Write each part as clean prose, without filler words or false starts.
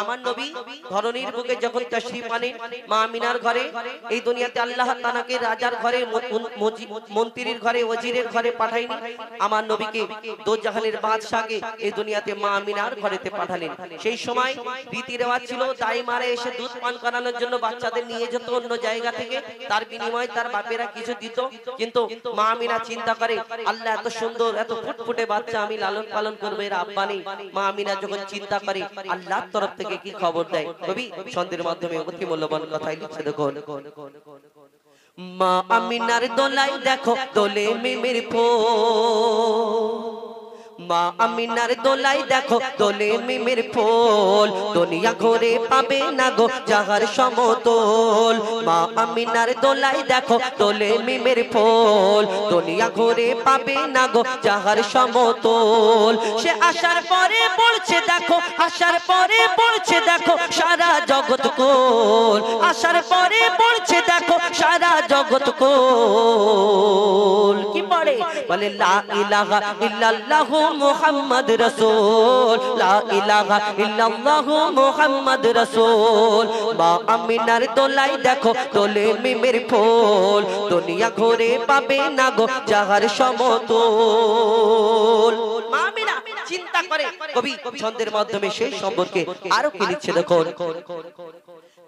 আমার নবী ধরনীর বুকে যখন তাশরীফ আনেন মা আমিনার ঘরে, এই দুনিয়াতে আল্লাহ তাআলাকে রাজার ঘরে, মন্ত্রীর ঘরে, ওজিরের ঘরে পাঠাইনি, আমার নবীকে দোজাহানের বাদশাকে এই দুনিয়াতে মা আমিনার ঘরেতে পাঠালেন। সেই সময় রীতি রেওয়াজ ছিল দাইমারে এসে দুধ পান করানোর জন্য বাচ্চাদের নিয়ে যেত অন্য জায়গা থেকে, তার বিনিময়ে তার বাপেরা কিছু দিত। কিন্তু মা আমিনা চিন্তা করে আল্লাহ এত সুন্দর এত ফুটফুটে বাচ্চা আমি লালন পালন করবো, এর আব্বা নেই। মা আমিনা যখন চিন্তা করে আল্লাহর তরফ থেকে কি খবর দেয়, কবি ছন্দের মাধ্যমে অতি মূল্যবান কথাই লিখছে। দেখুন, মা আমিনার দোলাই দেখো দোলে মিমির ফুল, মা আমিনার দোলাই দেখো দোলে মিমির ফুল, দুনিয়া ঘুরে পাবে না গো জাহার সমতল। মা আমিনার দোলাই দেখো দোলে মিমির ফুল, দুনিয়া ঘুরে পাবে না গো জাহার সমতল। সে আসার পরে পড়ছে দেখো, আসার পরে পড়ছে দেখো সারা জগৎ কোল, আসার পরে পড়ছে দেখো সারা জগৎ কোল। কি পড়ে? বলে লা ইলাহা ইল্লাল্লাহু মুহাম্মদ রাসূল, লা ইলাহা ইল্লাল্লাহু মুহাম্মদ রাসূল। মা আমিনার দোলাই দেখো দোলে মিমির ফুল, দুনিয়া ঘুরে পাবে না গো জাহার সমতল। মা আমিনা চিন্তা করে, কবি ছন্দের মাধ্যমে সেই সম্পর্কে আরো কি লিখছে দেখুন।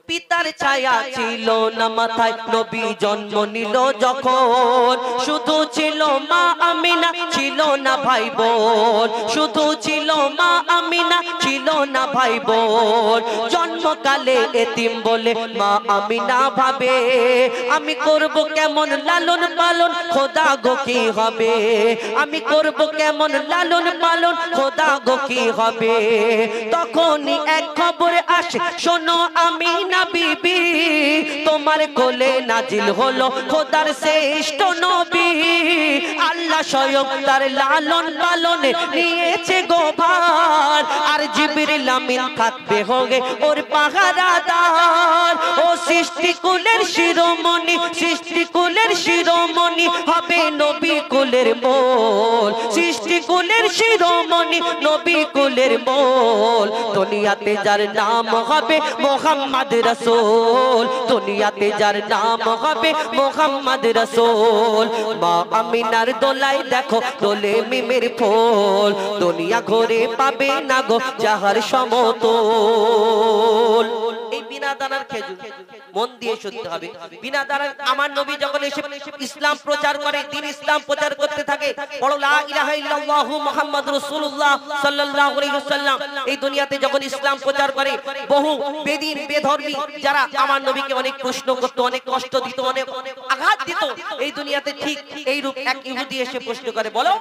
পিতার ছায়া ছিল না মাথায় নবী জন্ম নিল যখন, শুধু ছিল মা আমিনা ছিল না ভাই বোন, শুধু ছিল মা আমিনা ছিল না ভাই বোন। জন্মকালে এতিম বলে মা আমিনা ভাবে আমি করব কেমন লালন পালন, খোদা গো কি হবে, আমি করব কেমন লালন পালন, খোদা গো কি হবে। তখনই এক খবর আসে শোনো আমিনা বিবি, তোমার কোলে নাজিল হলো খোদার শ্রেষ্ঠ নবী। আল্লাহ স্বয়ং তার লালন পালনে নিয়েছে গো ভার, আর জিবরিল আমিন থাকবে হবে ওর পাহারাদার। ও সৃষ্টি কুলের শিরোমণি, সৃষ্টি কুলের শিরোমণি হবে নবী কুলের মোল, সৃষ্টি কুলের শিরোমণি নবী কুলের মোল। দুনিয়াতে যার নাম হবে মুহাম্মদ রাসূল, দুনিয়াতে যার নাম হবে মুহাম্মদ রাসূল। মা আমিনার দোলাই দেখো দোলে মিমির ফুল, দুনিয়া ঘুরে পাবে না গো জাহার সমতল। এই বিনা দানার খেজুর মন দিয়ে শুনতে হবে। বিনা দানার আমার নবী যখন এসে ইসলাম প্রচার করে, দিন ইসলাম প্রচার করতে থাকে, বলো লা ইলাহা ইল্লাল্লাহু মুহাম্মাদুর রাসূলুল্লাহ সাল্লাল্লাহু আলাইহি ওয়াসাল্লাম। এই দুনিয়াতে যখন ইসলাম প্রচার করে, বহু বেদিন বেধর্মী যারা আমার নবীকে অনেক প্রশ্ন করত, অনেক কষ্ট দিত, অনেক আঘাত দিত, এই দুনিয়াতে ঠিক এই রূপ এক ইহুদি এসে প্রশ্ন করে, বলো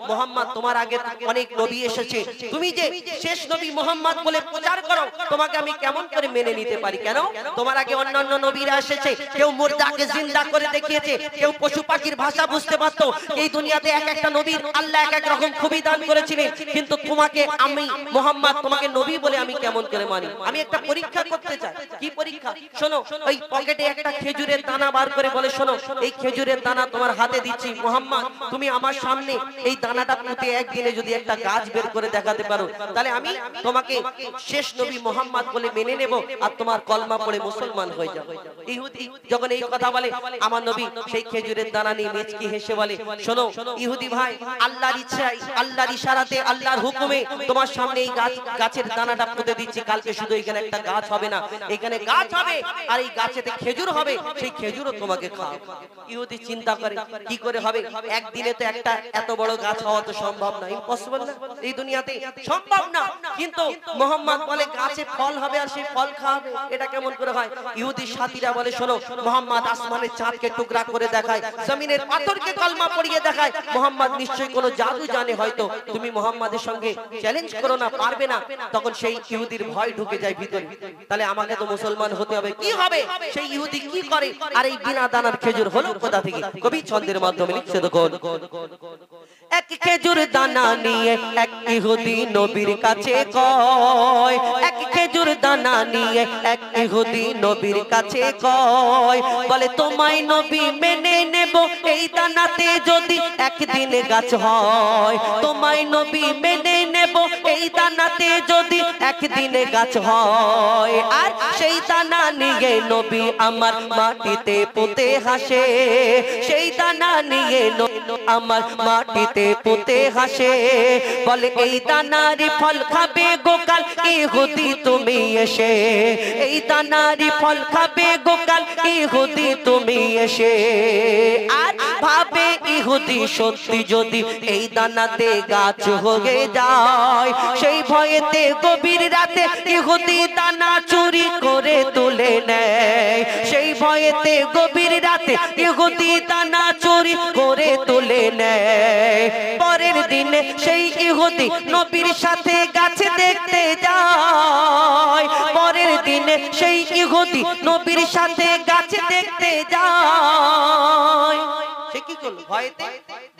মুহাম্মদ তোমার আগে অনেক নবী এসেছে, তুমি যে শেষ নবী মুহাম্মদ বলে প্রচার করো, তোমাকে আমি কেমন করে মেনে নিতে পারি? কেন? তোমার আগে অন্যান্য নবীরা এসেছে, কেউ মুর্দাকে জিন্দা করে দেখিয়েছে, কেউ পশু পাখির ভাষা বুঝতে পারতো। এই দুনিয়াতে এক একটা নবীর আল্লাহ এক এক রকম খুবই দান করেছিলেন, কিন্তু তোমাকে আমি মুহাম্মদ তোমাকে নবী বলে আমি কেমন করে মানি? আমি একটা পরীক্ষা করতে চাই। কি পরীক্ষা? শোনো, ওই পকেটে একটা খেজুরের দানা বার করে বলে, শোনো এই খেজুরের দানা তোমার হাতে দিচ্ছি মুহাম্মদ, তুমি আমার সামনে এই দানাটা পুঁতে একদিনে যদি একটা গাছ বের করে দেখাতে পারো, তাহলে আমি তোমাকে শেষ নবী মুহাম্মদ বলে মেনে নেব, আর তোমার কলমা পড়ে মুসলমান হয়ে যাবে। ইহুদি যখন এই কথা বলে, আমার নবী সেই খেজুরের দানা নিয়ে মুচকি হেসে বলে, শোনো ইহুদি ভাই, আল্লাহর ইচ্ছায়, আল্লাহর ইশারাতে, আল্লাহর হুকুমে তোমার সামনে এই গাছের দানাটা পুঁতে দিচ্ছি। কালকে শুধু এখানে একটা গাছ হবে না, এখানে গাছ হবে, আর এই গাছেতে খেজুর হবে, সেই খেজুরও তোমাকে খাও। ইহুদি চিন্তা করে কি করে হবে? একদিনে তো একটা এত বড় গাছ হওয়া তো সম্ভব না, ইম্পসিবল না, এই দুনিয়াতে সম্ভব না। কিন্তু মুহাম্মদ বলে গাছে ফল হবে আর সেই ফল খাবে, এটা কেমন করে হয়? ইহুদি সাথীরা বলে, শোনো মুহাম্মদ আসমানের চাঁদকে টুকরা করে দেখায়, জমিনের পাথরকে কলমা পড়িয়ে দেখায়, মুহাম্মদ নিশ্চয়ই কোনো জাদু জানে, হয়তো তুমি মুহাম্মাদের সঙ্গে চ্যালেঞ্জ করো না, পারবে না। তখন সেই ইহুদির ভয় ঢুকে যায় ভিতরে, তাহলে আমাকে তো মুসলমান হতে হবে। কি হবে? সেই ইহুদি কি করে? আর এই বিনা দানার খেজুর হলো কোথা থেকে? কবি ছন্দের মাধ্যমে লিখছে দেখুন। এক খেজুর দানা নিয়ে এক ইহুদি নবীর কাছে কয়, এক খেজুর দানা নিয়ে এক ইহুদি নবীর কাছে কয়, বলে তোমায় নবী মেনে নেব এই দানাতে যদি একদিন গাছ হয়, তোমায় নবী মেনে নেব এই দানাতে যদি একদিন গাছ হয়। আর সেই দানা নিয়ে নবী আমার মাটিতে পুঁতে হাসে, সেই দানা নিয়ে আমার মাটিতে পুঁতে হাসে, বলে এই দানারি ফল খাবে গোকাল ইহুদি তুমি এসে, এই দানারি ফল খাবে গোকাল ইহুদি তুমি এসে। আর ভাবে ইহুদি সত্যি যদি এই দানাতে গাছ হয়ে যায়, সেই ভয়েতে গভীর রাতে ইহুদি দানা চুরি করে তুলে নেয়, সেই ভয়েতে গভীর রাতে ইহুদি দানা চুরি করে তুলে নেয়। পরের দিনে সেই ইহুদি নবীর সাথে গাছে দেখতে যায়, পরের দিনে সেই ইহুদি নবীর সাথে গাছে দেখতে যায়। সে কি করলো? ভয়েতে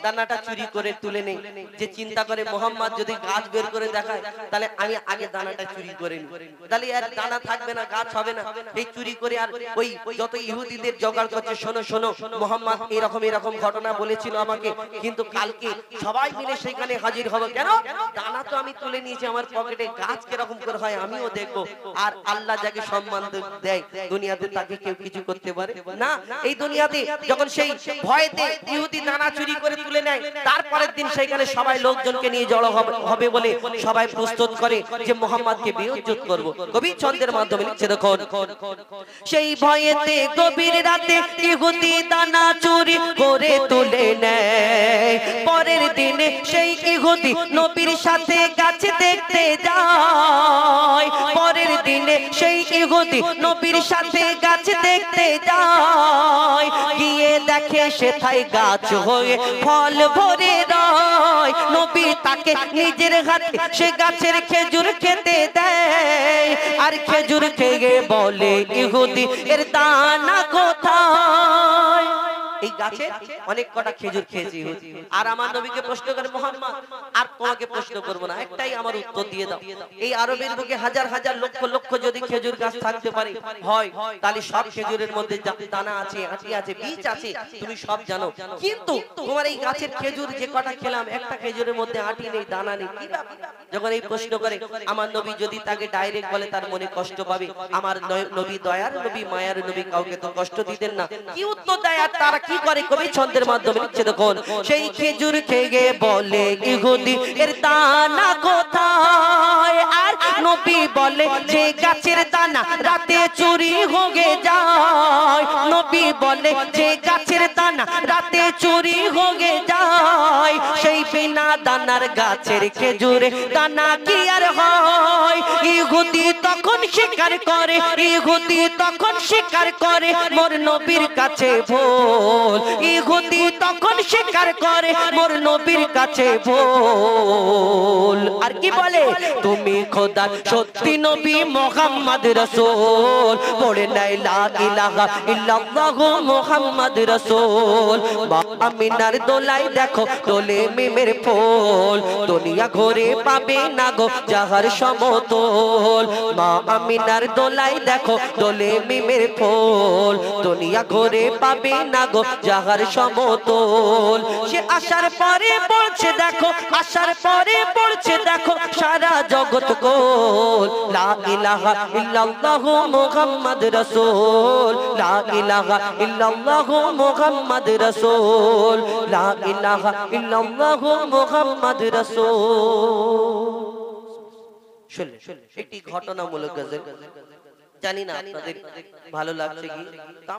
দানাটা চুরি করে তুলে নেই, যে চিন্তা করে মোহাম্মদ যদি গাছ বের করে দেখায় তাহলে আমি আগে দানাটা চুরি করে নিই, তাহলে আর দানা থাকবে না, গাছ হবে না। এই চুরি করে আর ওই যত ইহুদিদের জোগাড় করছে, শোনো শোনো মোহাম্মদ এরকম এরকম ঘটনা বলেছিল আমাকে, কিন্তু কালকে সবাই মিলে সেখানে হাজির হবো। কেন? দানা তো আমি তুলে নিয়েছি আমার পকেটে, গাছ কিরকম করে হয় আমিও দেখবো। আর আল্লাহ যাকে সম্মান দেয় দুনিয়াতে তাকে কেউ কিছু করতে পারে না। এই দুনিয়াতে যখন সেই ভয়েতে ইহুদি দানা চুরি করে তুলে নেয়, তারপরের দিন সেখানে সবাই লোকজনকে নিয়ে জড়ো হবে বলে সবাই প্রস্তুত করে যে মোহাম্মদকে বেইজ্জত করব। কবি ছন্দের মাধ্যমে লিখছে দেখুন, সেই ভয়েতে গভীর রাতে ইহুদি দানা চুরি করে তুলে নেয়, পরের দিনে সেই ইহুদি নবীর সাথে গাছ দেখতে যায়, পরের দিনে সেই ইহুদি নবীর সাথে গাছ দেখতে যায়, গিয়ে দেখে সেথায় গাছ হয়ে ফল ভরে রয়, নবী তাকে নিজের হাতে সে গাছের খেজুর খেতে দেয়, আর খেজুর খেয়ে বলে ইহুদি এর দানা কোথায়? এই গাছে অনেক কটা খেজুর খেয়েছি আর আমার নবীকে প্রশ্ন করে মোহাম্মদ আর তোমাকে প্রশ্ন করব না, একটাই আমার উত্তর দিয়ে দাও। এই আরবের বুকে হাজার হাজার লক্ষ লক্ষ যদি খেজুর গাছ থাকতে পারে হয়, তাহলে সব খেজুরের মধ্যে দানা আছে, আঁটি আছে, বীজ আছে, তুমি সব জানো, কিন্তু তোমার এই গাছের খেজুর যে কটা খেলাম একটা খেজুরের মধ্যে আঁটি নেই, দানা নেই, কি ব্যাপার? যখন এই প্রশ্ন করে আমার নবী যদি তাকে ডাইরেক্ট বলে তার মনে কষ্ট পাবে। আমার নবী দয়ার নবী, মায়ার নবী, কাউকে তো কষ্ট দিতেন না। কি উত্তর দেয় আর তারা কি করে? কবি ছন্দের মাধ্যমে লিখছে দেখুন, সেই খেজুর খেয়ে বলে ইহুদি এর দানা কোথায়? আর নবী বলে যে গাছের দানা রাতে চুরি হয়ে যায়, নবী বলে যে গাছের দানা রাতে চুরি হয়ে যায়, সেই বিনা দানার গাছের খেজুরে দানা কি আর হয়? ইহুদি তখন স্বীকার করে, ইহুদি তখন স্বীকার করে মোর নবীর কাছে ভুল, ইহুদি তখন স্বীকার করে মোর নবীর কাছে ভুল। আর কি বলে? তুমি খোদার সত্যি নবী মুহাম্মদ রাসূল, পড়ে নাই লা ইলাহা ইল্লাল্লাহু মুহাম্মদ রাসূল। মা আমিনার দোলাই দেখো দোলে মিমের ফুল, দুনিয়া ঘুরে পাবে না গো যাহার সমতল। মা আমিনার দোলাই দেখো দোলে মিমের ফুল, দুনিয়া ঘুরে পাবে না গো যাহার সমতল। সে আসার পরে পড়ছে দেখো, আসার পরে পড়ছে দেখো সারা জগৎ গোল। লা ইলাহা ইল্লাল্লাহু মুহাম্মদ রাসূল, লা ইলাহা ইল্লাল্লাহু মুহাম্মদ রাসূল, লা ইলাহা ইল্লাল্লাহু মুহাম্মদ রাসূল। শুনলেন একটি ঘটনামূলক গজল, জানি না আপনাদের ভালো লাগছে কি।